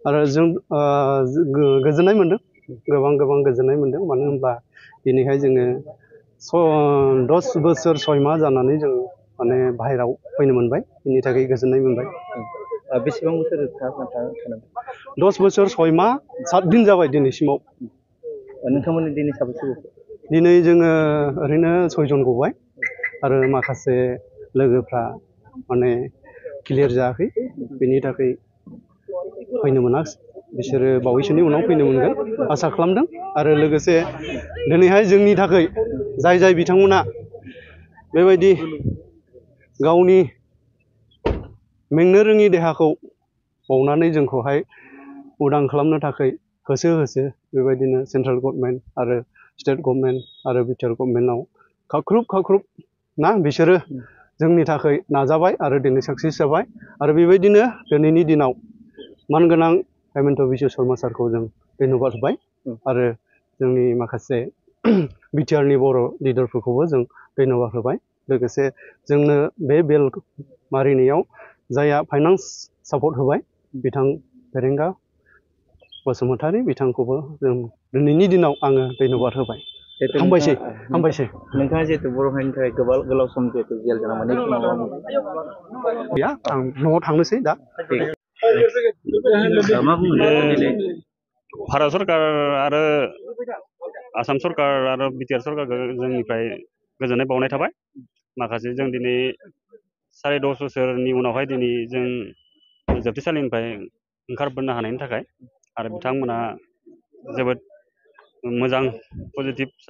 आरो जों गोजोननाय मोनदों, गोबां गोजोननाय मोनदों। मानो होनब्ला दिनैहाय जोङो 10 बोसोर 6 माह जानानै जों माने बाहेरायाव फैनो मोनबाय, बिनि थाखाय गोजोननाय मोनबाय। बेसेबां बोसोर 10 बोसोर 6 माह 7 दिन जाबाय दिनैसिमाव। नोंथांमोननि दिनै साबेसे? दिनै जोङो ओरैनो 6 जन गबाय आरो माखासे लोगोफ्रा माने क्लियार जायाखै, बेनि थाखाय फैनो मोनाखिसै। बिसोरो बावैसोनि उनाव फैनो मोनगोन आसा खालामदों। आरो लोगोसे दिनैहाय जोंनि थाखाय जाय बिथांमोना बेबायदि गावनि मेंनो रोङि देहाखौ बावनानै जोंखौहाय उदां खालामनो थाखाय होसो बेबायदिनो सेन्ट्रेल गभर्नमेन्ट आरो स्टेट गभर्नमेन्ट आरो बिटिआर गभर्नमेन्टआव खाख्रुब ना बिसोरो जोंनि थाखाय नाजाबाय आरो दिनै साक्सेस जाबाय। आरो बेबायदिनो दिनैनि दिनाव मानगोनां हेमन्त बिश्व शर्मा सारखौ जों धन्यबाद होबाय आरो जोंनि माखासे बिटिआरनि बर' लिडारफोरखौबो जों धन्यबाद होबाय। लोगोसे जोंनो बे बेल मारिनायाव जायहा फाइनान्स सापर्ट होबाय बिथां फेरेंगा बसुमतारी, बिथांखौबो जों दिनैनि दिनाव आङो धन्यबाद होबाय। हामबायसै। नोंथाङा जिहेतु बर' हारिनि थाखाय गोलाव सम जिहेतु जेल जानांबाय, गैया, आं न'आव थांनोसै दा। मा बुंनो भारत सरकार आरो आसाम सरकार आरो बिटिआर सरकारखौ जोंनिफ्राय गोजोननाय बावनाय थाबाय। माखासे जों दिनै 10.5 बोसोरनि उनावहाय दिनै जों जोबथेसालिनिफ्राय ओंखारबोनो हानायनि थाखाय, आरो बिथांमोना जोबोद मोजां पजिटिभ